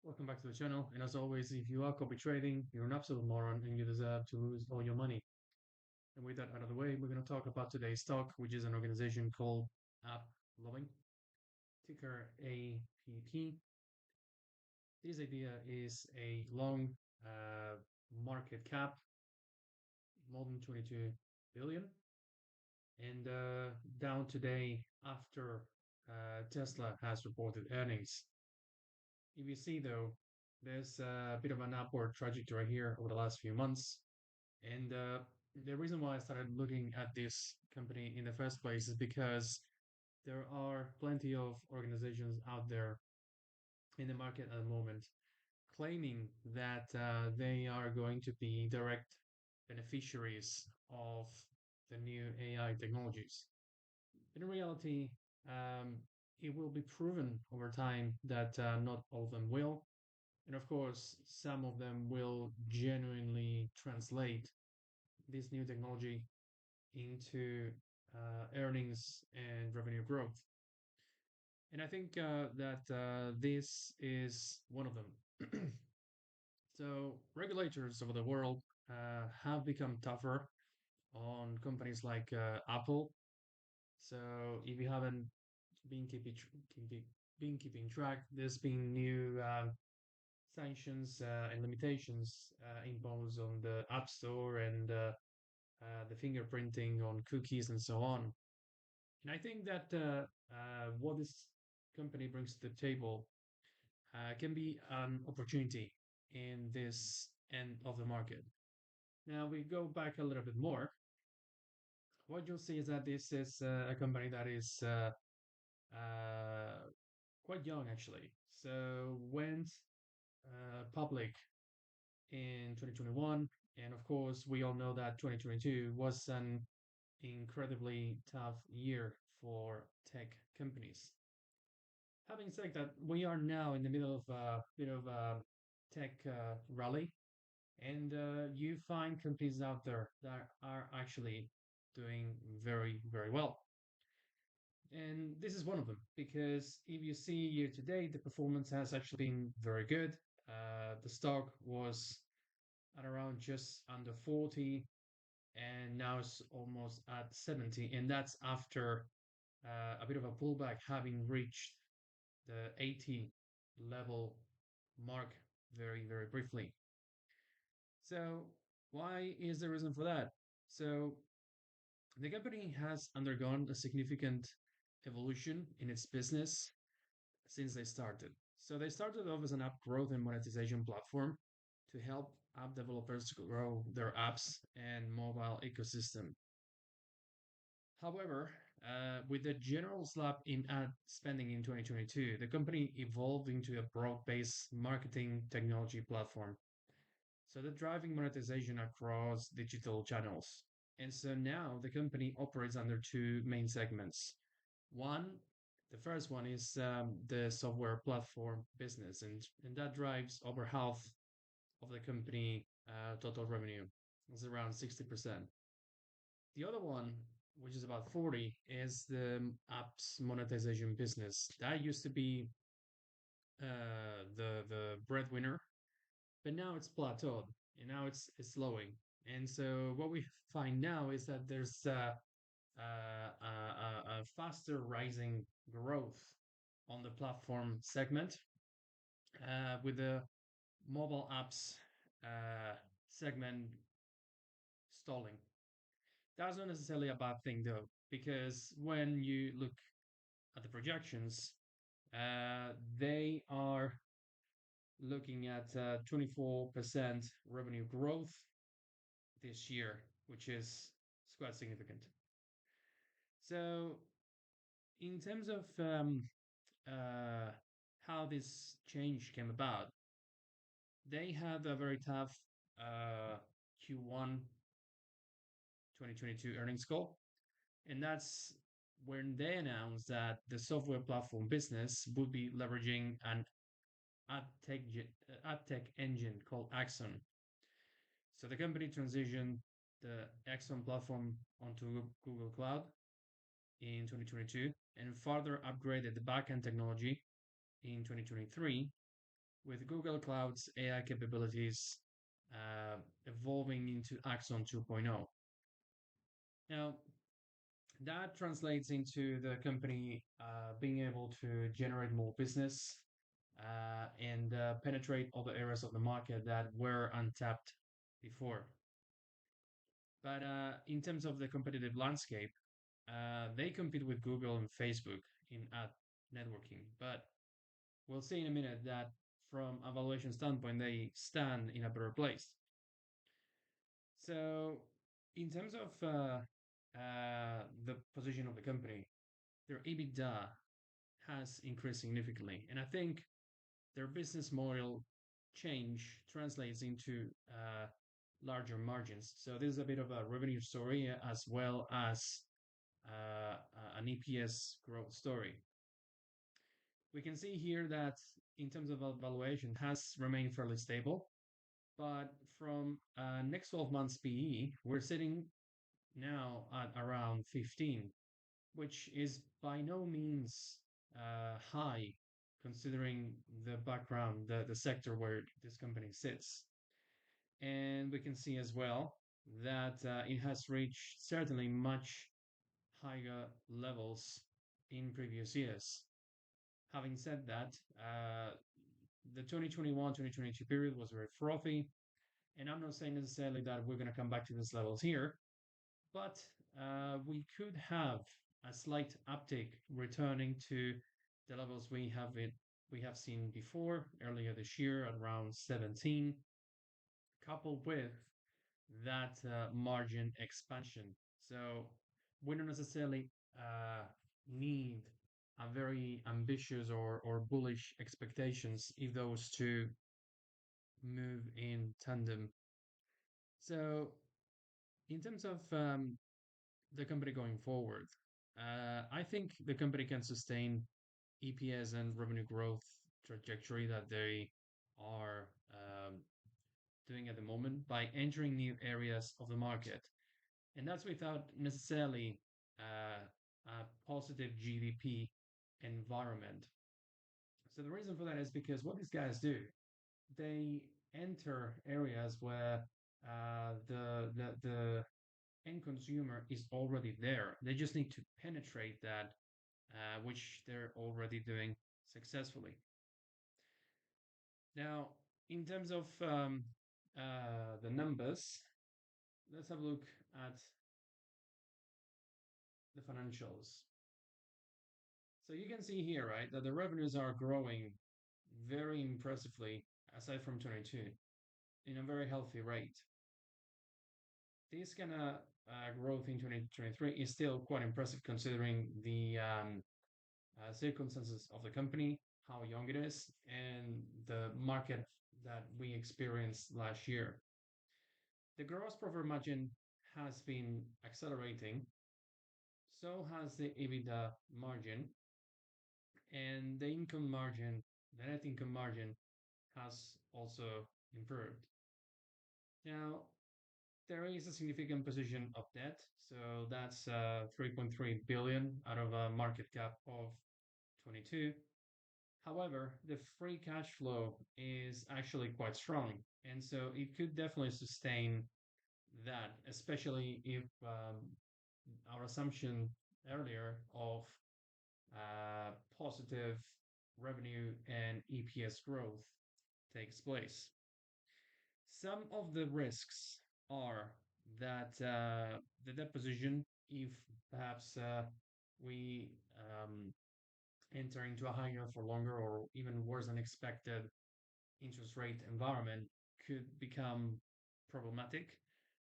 Welcome back to the channel. And as always, if you are copy trading, you're an absolute moron and you deserve to lose all your money. And with that out of the way, we're going to talk about today's stock, which is an organization called App Loving, ticker APP. This idea is a long market cap, more than 22 billion, and down today after Tesla has reported earnings. If you see though, there's a bit of an upward trajectory here over the last few months. And the reason why I started looking at this company in the first place is because there are plenty of organizations out there in the market at the moment claiming that they are going to be direct beneficiaries of the new AI technologies. In reality, um, it will be proven over time that not all of them will. And of course, some of them will genuinely translate this new technology into earnings and revenue growth. And I think that this is one of them. So, regulators over the world have become tougher on companies like Apple. So, if you haven't been keeping track, there's been new sanctions and limitations imposed on the App Store and the fingerprinting on cookies and so on. And I think that what this company brings to the table can be an opportunity in this end of the market. Now we go back a little bit more. What you'll see is that this is a company that is uh, quite young actually. So went public in 2021, and of course we all know that 2022 was an incredibly tough year for tech companies. Having said that, we are now in the middle of a bit of a tech rally, and you find companies out there that are actually doing very, very well. And this is one of them because if you see year to date, the performance has actually been very good. The stock was at around just under 40, and now it's almost at 70, and that's after a bit of a pullback, having reached the 80 level mark very briefly. So why is the reason for that? So the company has undergone a significant evolution in its business since they started. So they started off as an app growth and monetization platform to help app developers to grow their apps and mobile ecosystem. However, with the general slump in ad spending in 2022, the company evolved into a broad-based marketing technology platform. So they're driving monetization across digital channels. And so now the company operates under two main segments. One, the first one is the software platform business, and that drives over half of the company total revenue. It's around 60%. The other one, which is about 40, is the apps monetization business. That used to be the breadwinner, but now it's plateaued and now it's slowing. And so what we find now is that there's a faster rising growth on the platform segment with the mobile apps segment stalling. That's not necessarily a bad thing though, because when you look at the projections, they are looking at 24% revenue growth this year, which is quite significant. So, in terms of uh, how this change came about, they had a very tough Q1 2022 earnings call, and that's when they announced that the software platform business would be leveraging an ad tech, ad tech engine called Axon. So the company transitioned the Axon platform onto Google Cloud in 2022 and further upgraded the backend technology in 2023 with Google Cloud's AI capabilities evolving into Axon 2.0. Now, that translates into the company being able to generate more business and penetrate other areas of the market that were untapped before. But in terms of the competitive landscape, they compete with Google and Facebook in ad networking. But we'll see in a minute that from a valuation standpoint, they stand in a better place. So, in terms of the position of the company, their EBITDA has increased significantly. And I think their business model change translates into larger margins. So this is a bit of a revenue story as well as an EPS growth story. We can see here that in terms of valuation has remained fairly stable, but from next 12 months PE, we're sitting now at around 15, which is by no means high considering the background, the sector where this company sits. And we can see as well that it has reached certainly much higher levels in previous years. Having said that, the 2021-2022 period was very frothy, and I'm not saying necessarily that we're going to come back to these levels here, but we could have a slight uptick returning to the levels we have seen before earlier this year at around 17, coupled with that margin expansion. So we don't necessarily need a very ambitious or bullish expectations if those two move in tandem. So in terms of the company going forward, I think the company can sustain EPS and revenue growth trajectory that they are doing at the moment by entering new areas of the market. And that's without necessarily a positive GDP environment. So the reason for that is because what these guys do, they enter areas where the end consumer is already there. They just need to penetrate that, which they're already doing successfully. Now, in terms of the numbers, let's have a look at the financials. So you can see here, right, that the revenues are growing very impressively aside from 22 in a very healthy rate. This kind of growth in 2023 is still quite impressive considering the circumstances of the company, how young it is, and the market that we experienced last year. The gross profit margin has been accelerating, so has the EBITDA margin, and the income margin, the net income margin, has also improved. Now, there is a significant position of debt, so that's 3.3 billion out of a market cap of 22. However, the free cash flow is actually quite strong, and so it could definitely sustain that, especially if our assumption earlier of positive revenue and EPS growth takes place. Some of the risks are that the debt position, if perhaps we enter into a higher for longer or even worse than expected interest rate environment, could become problematic,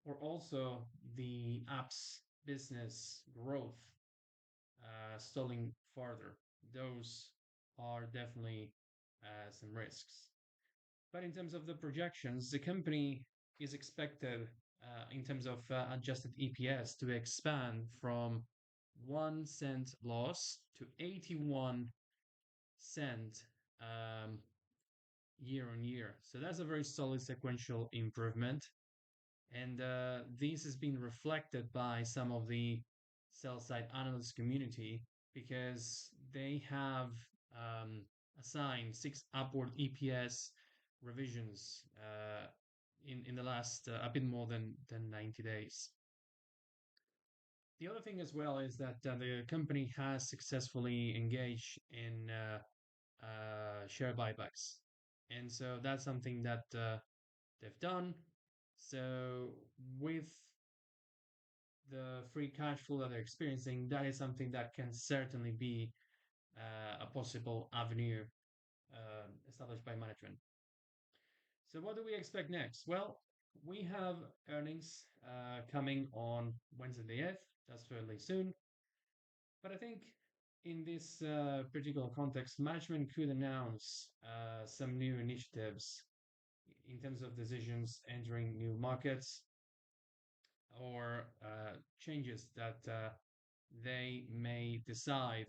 or also the app's business growth stalling further. Those are definitely some risks. But in terms of the projections, the company is expected, in terms of adjusted EPS, to expand from 1 cent loss to 81 cent year on year. So that's a very solid sequential improvement. And this has been reflected by some of the sell side analyst community because they have assigned six upward EPS revisions in the last a bit more than 90 days. The other thing as well is that the company has successfully engaged in share buybacks. And so that's something that they've done. So, with the free cash flow that they're experiencing, that is something that can certainly be a possible avenue established by management. So, what do we expect next? Well, we have earnings coming on Wednesday the 8th. That's fairly soon. But I think in this particular context, management could announce some new initiatives in terms of decisions entering new markets or changes that they may decide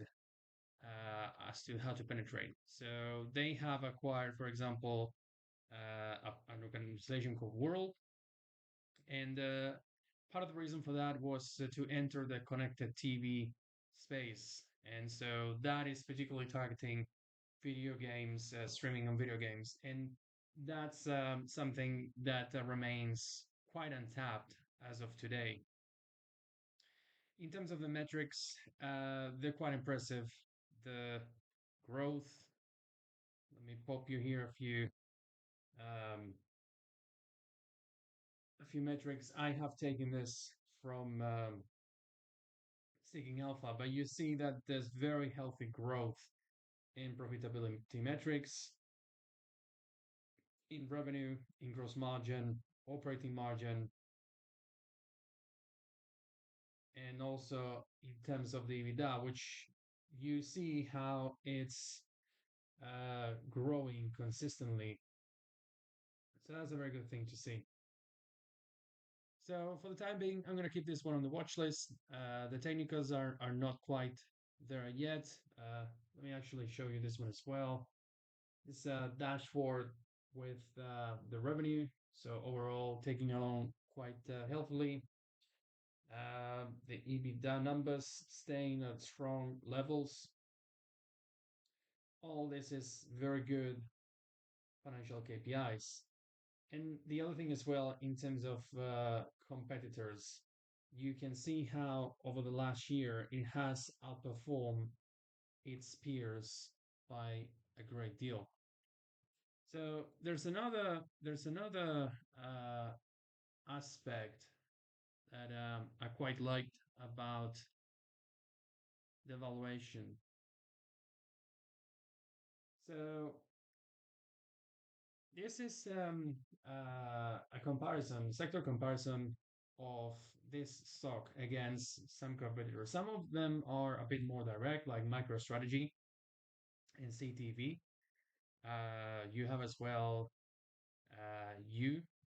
as to how to penetrate. So they have acquired, for example, an organization called World, and part of the reason for that was to enter the connected TV space. And so that is particularly targeting video games, streaming on video games. And that's something that remains quite untapped as of today. In terms of the metrics, they're quite impressive. The growth, let me pop you here um, a few metrics. I have taken this from Seeking Alpha, but you see that there's very healthy growth in profitability metrics, in revenue, in gross margin, operating margin, and also in terms of the EBITDA, which you see how it's growing consistently. So that's a very good thing to see. So for the time being, I'm going to keep this one on the watch list. The technicals are not quite there yet. Let me actually show you this one as well. This dashboard with the revenue. So overall, taking along quite healthily. The EBITDA numbers staying at strong levels. All this is very good financial KPIs. And the other thing as well, in terms of competitors, you can see how over the last year it has outperformed its peers by a great deal. So there's another aspect that I quite liked about the valuation. So this is a comparison, sector comparison of this stock against some competitors. Some of them are a bit more direct, like MicroStrategy and CTV. You have as well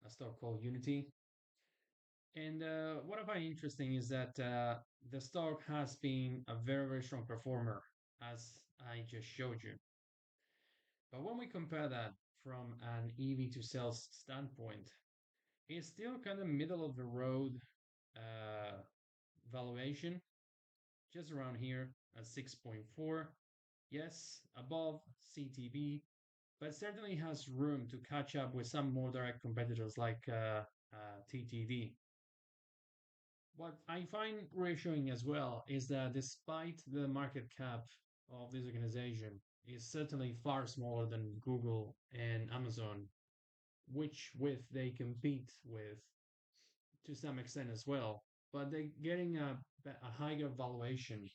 a stock called Unity. And what I find interesting is that the stock has been a very, very strong performer, as I just showed you. But when we compare that from an EV to sales standpoint, it's still kind of middle of the road uh, valuation, just around here at 6.4. Yes, above CTB, but certainly has room to catch up with some more direct competitors like TTD. What I find reassuring as well is that despite the market cap of this organization is certainly far smaller than Google and Amazon, which with they compete with to some extent as well, but they're getting a higher valuation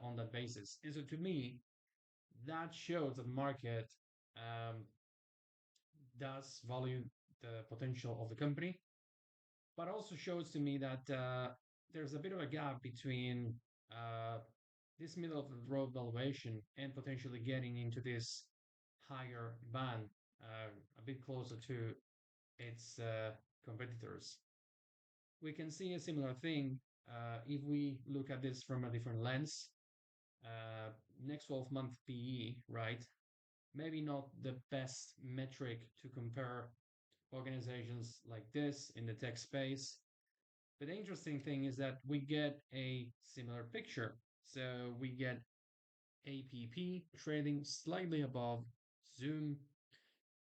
on that basis. And so to me, that shows that the market um, does value the potential of the company, but also shows to me that there's a bit of a gap between uh, this middle of the road valuation and potentially getting into this higher band, a bit closer to its competitors. We can see a similar thing if we look at this from a different lens. Next 12-month PE, right? Maybe not the best metric to compare organizations like this in the tech space. But the interesting thing is that we get a similar picture. So we get APP trading slightly above Zoom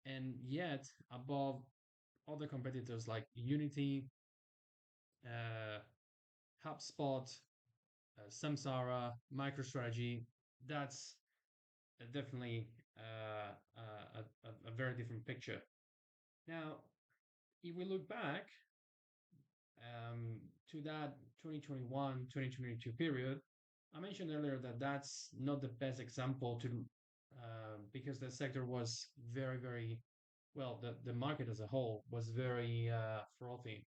and yet above other competitors like Unity, uh, HubSpot, Samsara, MicroStrategy. That's definitely a very different picture. Now, if we look back to that 2021-2022 period, I mentioned earlier that that's not the best example to because the sector was very, very well, the market as a whole was very frothy.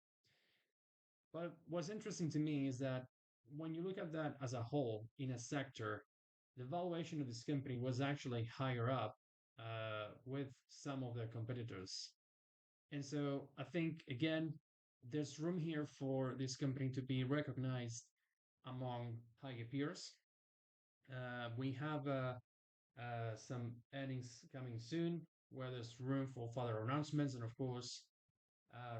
But what's interesting to me is that when you look at that as a whole in a sector, the valuation of this company was actually higher up with some of their competitors. And so I think, again, there's room here for this company to be recognized among higher peers. We have some earnings coming soon where there's room for further announcements and, of course,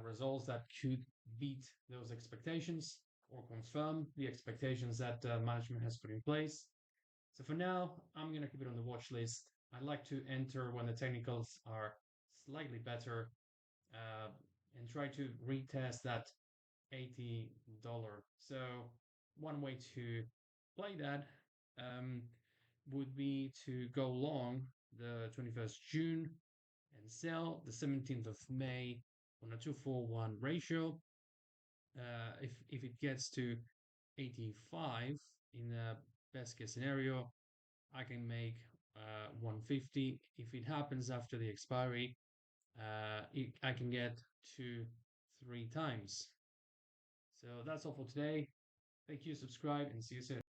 results that could beat those expectations or confirm the expectations that management has put in place. So for now, I'm going to keep it on the watch list. I like to enter when the technicals are slightly better uh, and try to retest that $80. So one way to play that um, would be to go long the 21st June and sell the 17th of May on a 2-for-1 ratio. If it gets to 85 in the best case scenario, I can make 150. If it happens after the expiry, I can get 2-3 times. So that's all for today. Thank you, subscribe, and see you soon.